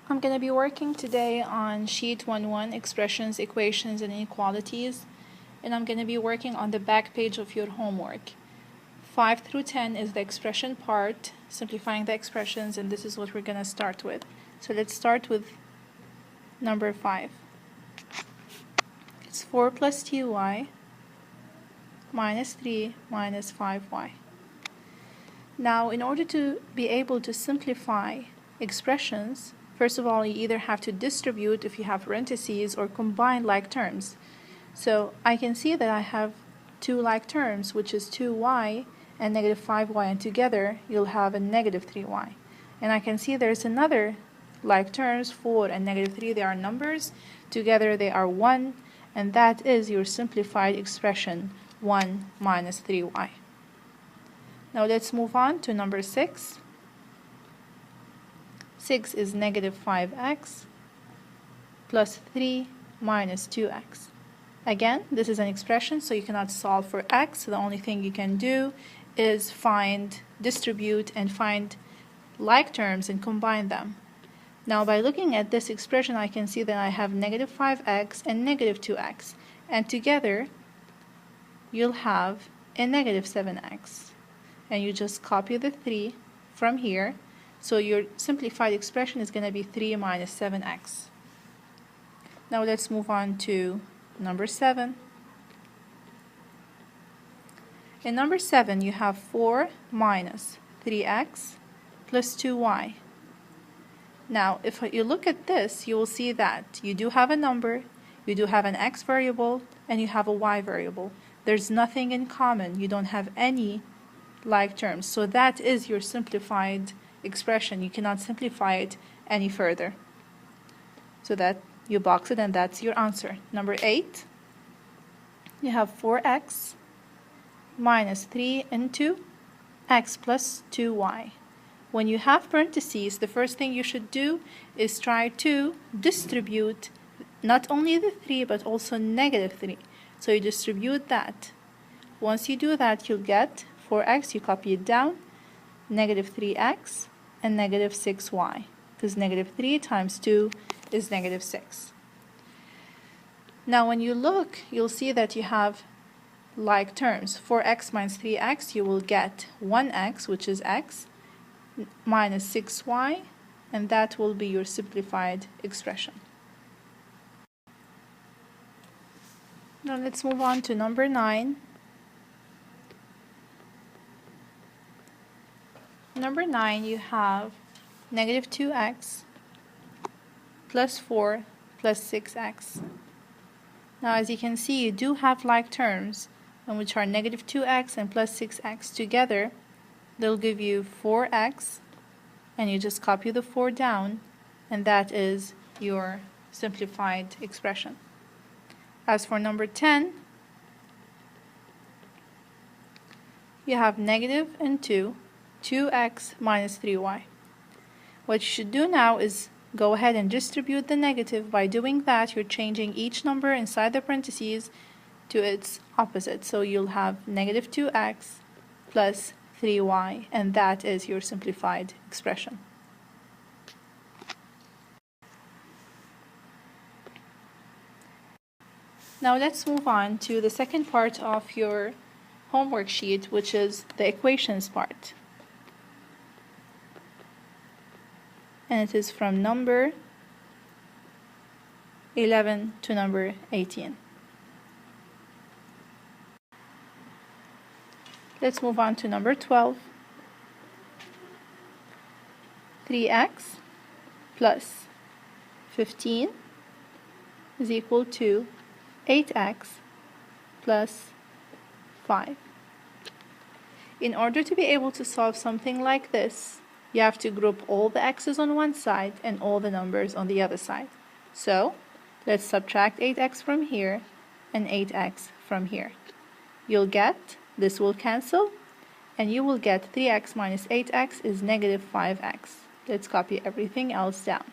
I'm going to be working today on sheet 1-1, expressions, equations, and inequalities, and I'm going to be working on the back page of your homework. 5 through 10 is the expression part, simplifying the expressions, and this is what we're going to start with. So let's start with number 5. It's 4 plus 2y minus 3 minus 5y. Now, in order to be able to simplify expressions, first of all, you either have to distribute if you have parentheses or combine like terms. So I can see that I have two like terms, which is 2y and negative 5y, and together you'll have a negative 3y. And I can see there's another like terms, 4 and negative 3, they are numbers. Together they are 1, and that is your simplified expression, 1 minus 3y. Now let's move on to number 6. 6 is negative 5x plus 3 minus 2x. Again, this is an expression, so you cannot solve for x. The only thing you can do is distribute, and find like terms and combine them. Now, by looking at this expression, I can see that I have negative 5x and negative 2x. And together, you'll have a negative 7x. And you just copy the 3 from here. So your simplified expression is going to be 3 minus 7x. Now let's move on to number 7. In number 7, you have 4 minus 3x plus 2y. Now, if you look at this, you will see that you do have a number, you do have an x variable, and you have a y variable. There's nothing in common. You don't have any like terms. So that is your simplified expression. You cannot simplify it any further. So that you box it, and that's your answer. Number 8, you have 4x minus 3 into x plus 2y. When you have parentheses, the first thing you should do is try to distribute not only the 3 but also negative 3. So you distribute that. Once you do that, you'll get 4x, you copy it down, negative 3x, and negative 6y, because negative 3 times 2 is negative 6. Now when you look, you'll see that you have like terms. 4x minus 3x, you will get 1x, which is x, minus 6y, and that will be your simplified expression. Now let's move on to number 9. Number 9, you have negative 2x plus 4 plus 6x. Now, as you can see, you do have like terms, and which are negative 2x and plus 6x together. They'll give you 4x, and you just copy the 4 down, and that is your simplified expression. As for number 10, you have negative and 2x minus 3y. What you should do now is go ahead and distribute the negative. By doing that, you're changing each number inside the parentheses to its opposite. So you'll have negative 2x plus 3y, and that is your simplified expression. Now let's move on to the second part of your homework sheet, which is the equations part. And it is from number 11 to number 18. Let's move on to number 12. 3x plus 15 is equal to 8x plus 5. In order to be able to solve something like this, you have to group all the x's on one side and all the numbers on the other side. So let's subtract 8x from here and 8x from here. You'll get, this will cancel, and you will get 3x minus 8x is negative 5x. Let's copy everything else down.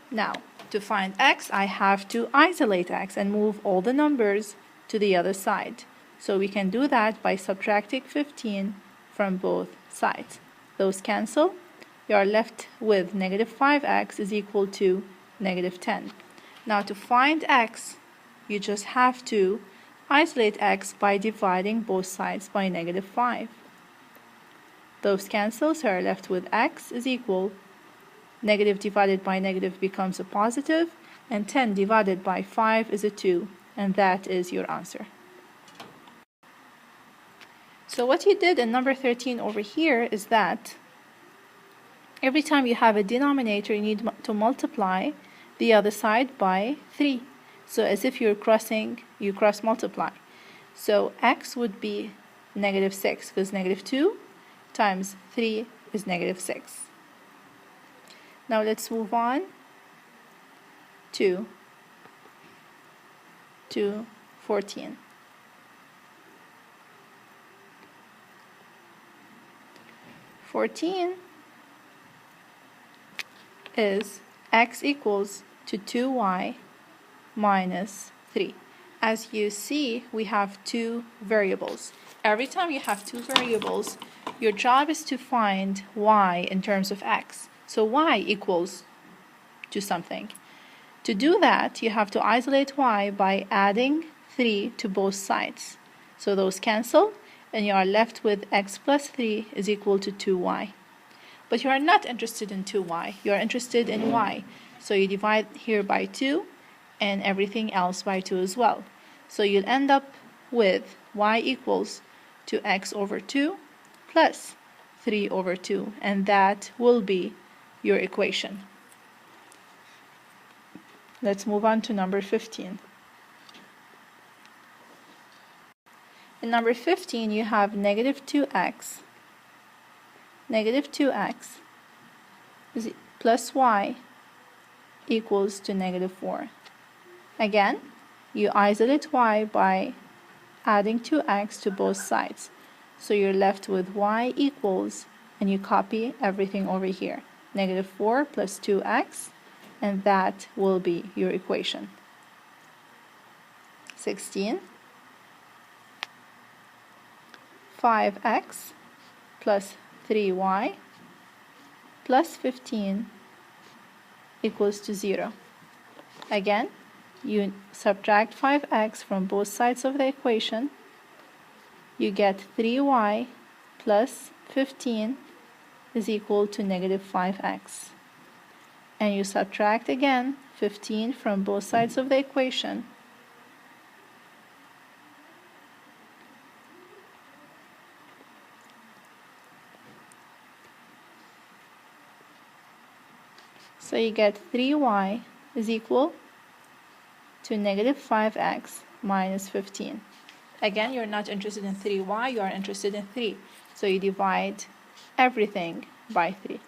Now, to find x, I have to isolate x and move all the numbers to the other side. So we can do that by subtracting 15 from both sides. Those cancel, you are left with negative 5x is equal to negative 10. Now to find x, you just have to isolate x by dividing both sides by negative 5. Those cancel, so you're left with x is equal, negative divided by negative becomes a positive, and 10 divided by 5 is a 2, and that is your answer. So what you did in number 13 over here is that every time you have a denominator, you need to multiply the other side by 3. So as if you're crossing, you cross multiply. So x would be negative 6, because negative 2 times 3 is negative 6. Now let's move on to 14. Is x equals to 2y minus 3. As you see, we have two variables. Every time you have two variables, your job is to find y in terms of x. So y equals to something. To do that, you have to isolate y by adding 3 to both sides. So those cancel, and you are left with x plus 3 is equal to 2y. But you are not interested in 2y, you are interested in y. So you divide here by 2 and everything else by 2 as well. So you'll end up with y equals to x over 2 plus 3 over 2, and that will be your equation. Let's move on to number 15. In number 15, you have negative 2x. Negative 2x is plus y equals to negative 4. Again, you isolate y by adding 2x to both sides. So you're left with y equals, and you copy everything over here. Negative 4 plus 2x, and that will be your equation. 16. 5x plus 3y plus 15 equals to 0. Again, you subtract 5x from both sides of the equation. You get 3y plus 15 is equal to negative 5x. And you subtract again 15 from both sides of the equation. So you get 3y is equal to negative 5x minus 15. Again, you're not interested in 3y, you are interested in 3. So you divide everything by 3.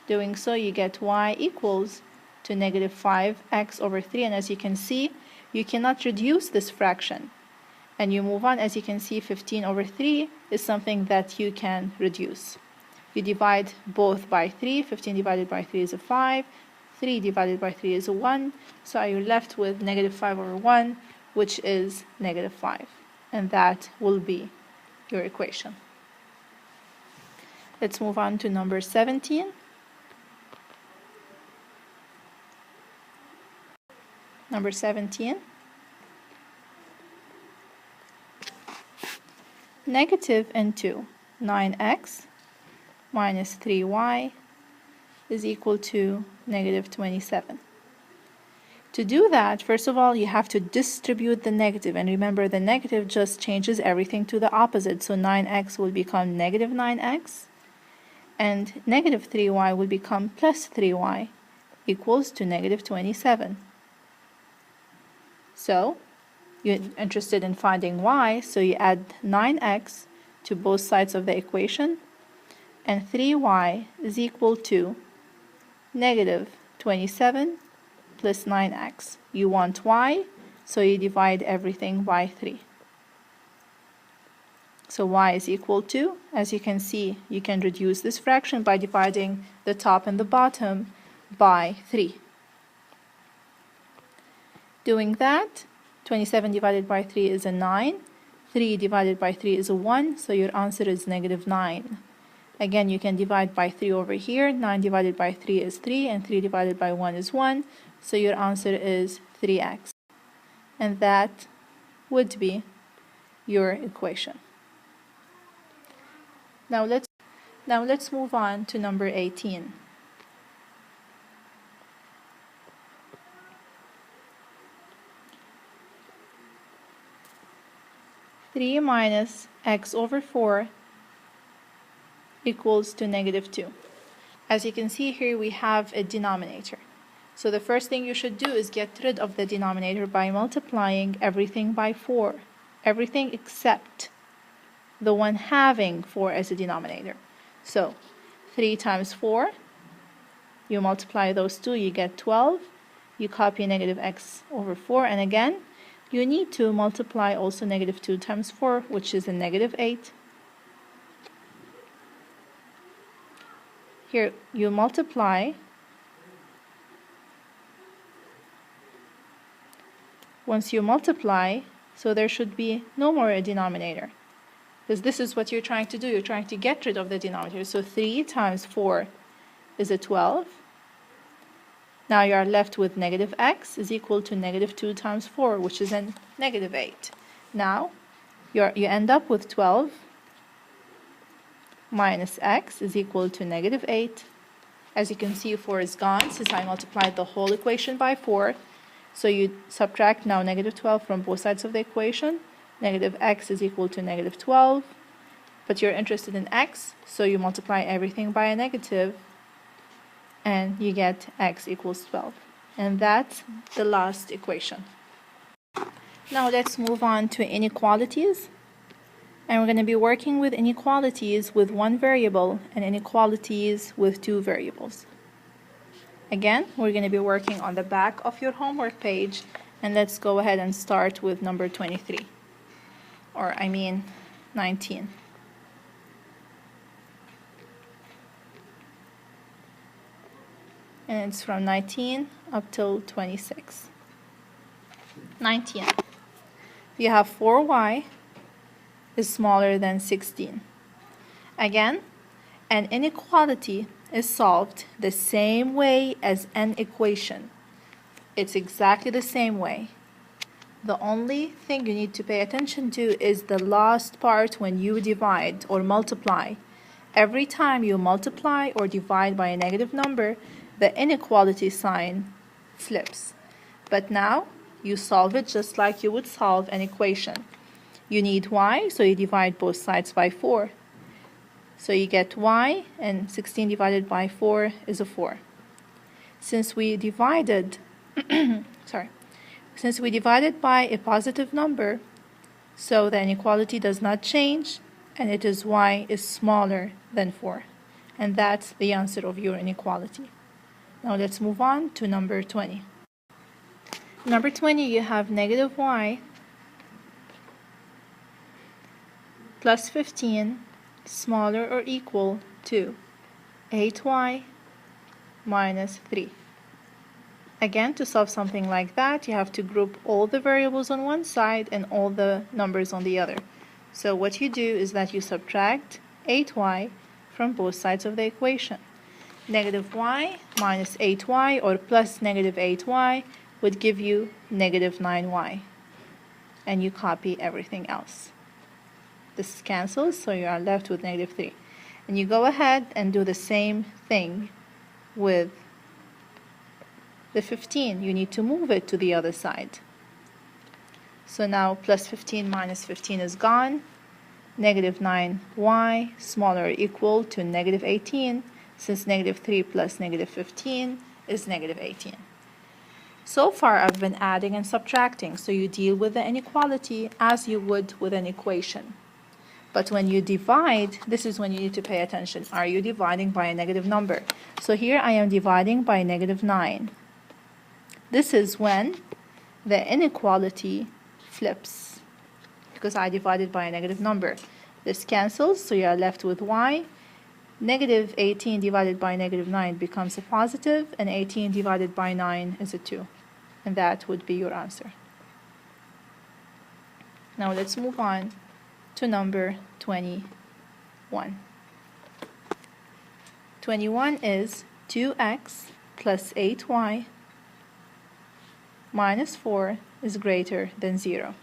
Doing so, you get y equals to negative 5x over 3. And as you can see, you cannot reduce this fraction. And you move on. As you can see, 15 over 3 is something that you can reduce. You divide both by 3. 15 divided by 3 is a 5. 3 divided by 3 is a 1. So you're left with negative 5 over 1, which is negative 5. And that will be your equation. Let's move on to number 17. Number 17. Negative into 9x minus 3y is equal to negative 27. To do that, first of all, you have to distribute the negative. And remember, the negative just changes everything to the opposite. So 9x will become negative 9x. And negative 3y will become plus 3y equals to negative 27. So you're interested in finding y, so you add 9x to both sides of the equation, and 3y is equal to negative 27 plus 9x. You want y, so you divide everything by 3. So y is equal to, as you can see, you can reduce this fraction by dividing the top and the bottom by 3. Doing that, 27 divided by 3 is a 9. 3 divided by 3 is a 1, so your answer is negative 9. Again, you can divide by 3 over here. 9 divided by 3 is 3, and 3 divided by 1 is 1. So your answer is 3x. And that would be your equation. Now let's move on to number 18. Three minus x over 4 equals to negative 2. As you can see here, we have a denominator. So the first thing you should do is get rid of the denominator by multiplying everything by 4. Everything except the one having 4 as a denominator. So 3 times 4, you multiply those two, you get 12. You copy negative x over 4, and again, you need to multiply also negative 2 times 4, which is a negative 8. Here you multiply. Once you multiply, so there should be no more a denominator, because this is what you're trying to do. You're trying to get rid of the denominator. So 3 times 4 is a 12. Now you are left with negative x is equal to negative 2 times 4, which is a negative 8. Now you end up with 12 minus x is equal to negative 8. As you can see, 4 is gone since I multiplied the whole equation by 4. So you subtract now negative 12 from both sides of the equation. Negative x is equal to negative 12. But you're interested in x, so you multiply everything by a negative, and you get x equals 12. And that's the last equation. Now let's move on to inequalities. And we're going to be working with inequalities with one variable and inequalities with two variables. Again, we're going to be working on the back of your homework page, and let's go ahead and start with number 23. Or I mean 19. And it's from 19 up till 26. 19. You have 4y is smaller than 16. Again, an inequality is solved the same way as an equation. It's exactly the same way. The only thing you need to pay attention to is the last part when you divide or multiply. Every time you multiply or divide by a negative number, the inequality sign flips. But now you solve it just like you would solve an equation. You need y, so you divide both sides by 4. So you get y, and 16 divided by 4 is a 4. Since we divided by a positive number, so the inequality does not change, and it is y is smaller than 4. And that's the answer of your inequality. Now let's move on to number 20. Number 20, you have negative y plus 15 smaller or equal to 8y minus 3. Again, to solve something like that, you have to group all the variables on one side and all the numbers on the other. So what you do is that you subtract 8y from both sides of the equation. Negative y minus 8y or plus negative 8y would give you negative 9y. And you copy everything else. This cancels, so you are left with negative 3. And you go ahead and do the same thing with the 15. You need to move it to the other side. So now plus 15 minus 15 is gone. Negative 9y smaller or equal to negative 18, since negative 3 plus negative 15 is negative 18. So far I've been adding and subtracting, so you deal with the inequality as you would with an equation. But when you divide, this is when you need to pay attention. Are you dividing by a negative number? So here I am dividing by negative 9. This is when the inequality flips, because I divided by a negative number. This cancels, so you are left with y. Negative 18 divided by negative 9 becomes a positive, and 18 divided by 9 is a 2. And that would be your answer. Now let's move on to number 21. 21 is 2x plus 8y minus 4 is greater than 0.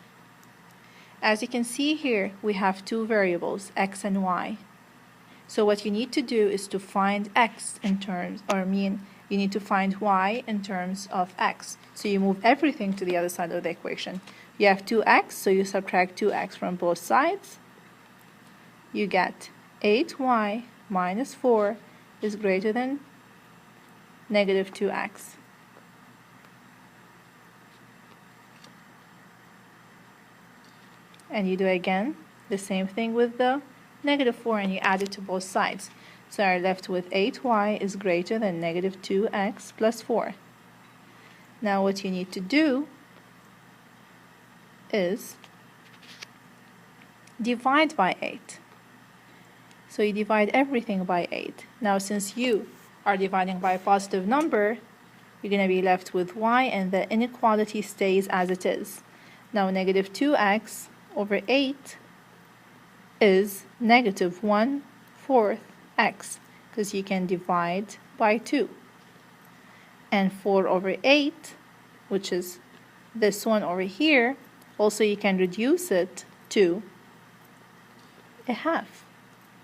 As you can see here, we have two variables, x and y. So what you need to do is to find x in terms, you need to find y in terms of x. So you move everything to the other side of the equation. You have 2x, so you subtract 2x from both sides. You get 8y minus 4 is greater than negative 2x. And you do again the same thing with the negative 4 and you add it to both sides. So you're left with 8y is greater than negative 2x plus 4. Now what you need to do is divide by 8. So you divide everything by 8. Now since you are dividing by a positive number, you're going to be left with y and the inequality stays as it is. Now negative 2x over 8 is negative 1/4 x, because you can divide by 2. And 4 over 8, which is this one over here, also you can reduce it to a half.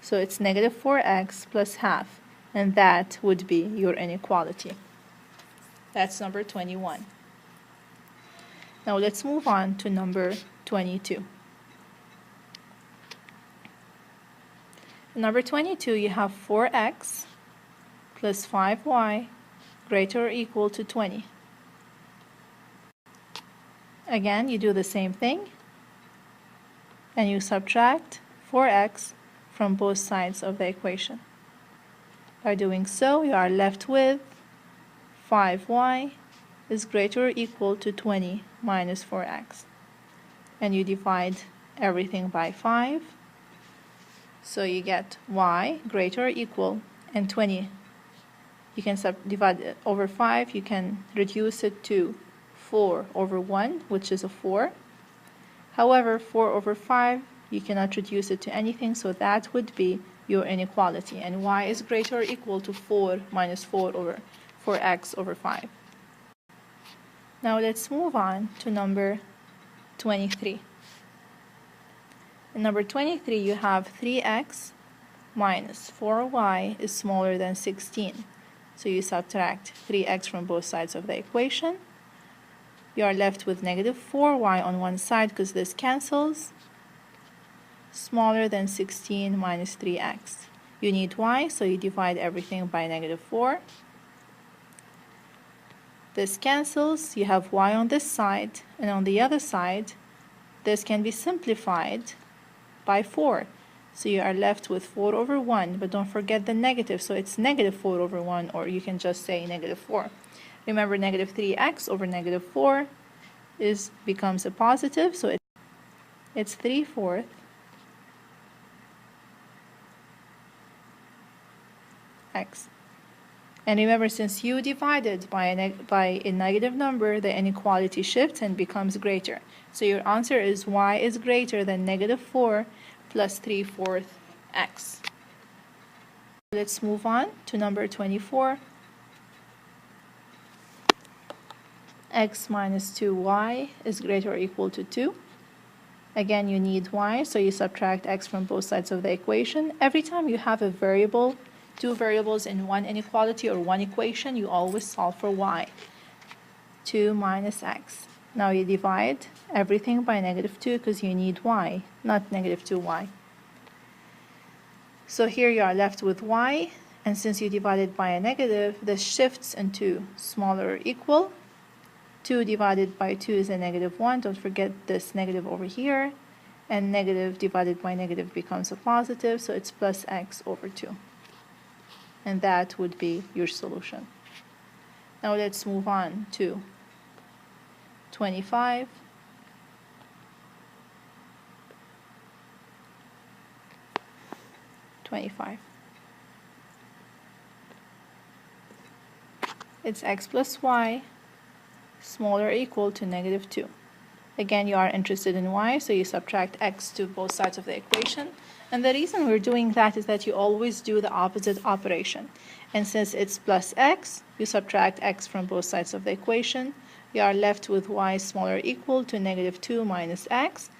So it's negative 4x plus half, and that would be your inequality. That's number 21. Now let's move on to number 22. In number 22, you have 4x plus 5y greater or equal to 20. Again, you do the same thing, and you subtract 4x from both sides of the equation. By doing so, you are left with 5y is greater or equal to 20 minus 4x. And you divide everything by 5. So you get y greater or equal, and 20. You can divide it over 5. You can reduce it to 4 over 1, which is a 4. However, 4 over 5, you cannot reduce it to anything, so that would be your inequality. And y is greater or equal to 4 minus 4 over 4x over 5. Now let's move on to number 23. In number 23, you have 3x minus 4y is smaller than 16. So you subtract 3x from both sides of the equation. You are left with negative 4y on one side because this cancels. Smaller than 16 minus 3x. You need y, so you divide everything by negative 4. This cancels. You have y on this side, and on the other side, this can be simplified by 4. So you are left with 4 over 1, but don't forget the negative, so it's negative 4 over 1, or you can just say negative 4. Remember, negative 3x over negative 4 becomes a positive, so it's 3/4 x. And remember, since you divided by a negative number, the inequality shifts and becomes greater. So your answer is y is greater than negative 4 plus 3/4 x. Let's move on to number 24. X minus 2y is greater or equal to 2. Again, you need y, so you subtract x from both sides of the equation. Every time you have a variable, two variables in one inequality or one equation, you always solve for y. 2 minus x. Now you divide everything by negative 2 because you need y, not negative 2y. So here you are left with y, and since you divided by a negative, this shifts into smaller or equal. 2 divided by 2 is a negative 1. Don't forget this negative over here. And negative divided by negative becomes a positive, so it's plus x over 2. And that would be your solution. Now let's move on to 25. It's x plus y smaller or equal to negative 2. Again, you are interested in y, so you subtract x to both sides of the equation. And the reason we're doing that is that you always do the opposite operation. And since it's plus x, you subtract x from both sides of the equation. You are left with y smaller or equal to negative 2 minus x.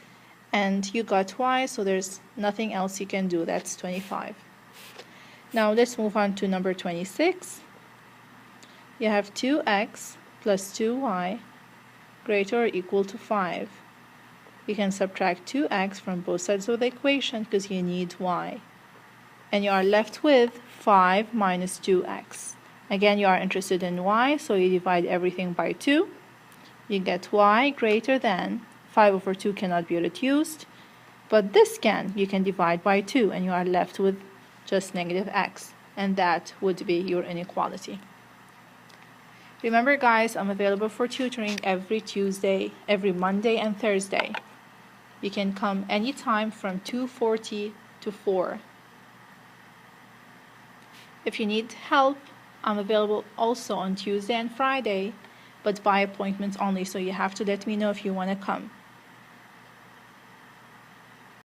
And you got y, so there's nothing else you can do. That's 25. Now let's move on to number 26. You have 2x plus 2y greater or equal to 5. You can subtract 2x from both sides of the equation because you need y. And you are left with 5 minus 2x. Again, you are interested in y, so you divide everything by 2. You get y greater than 5 over 2 cannot be reduced, but this can. You can divide by 2, and you are left with just negative x. And that would be your inequality. Remember, guys, I'm available for tutoring every Tuesday, every Monday and Thursday. You can come anytime from 2:40 to 4. If you need help, I'm available also on Tuesday and Friday, but by appointment only, so you have to let me know if you want to come.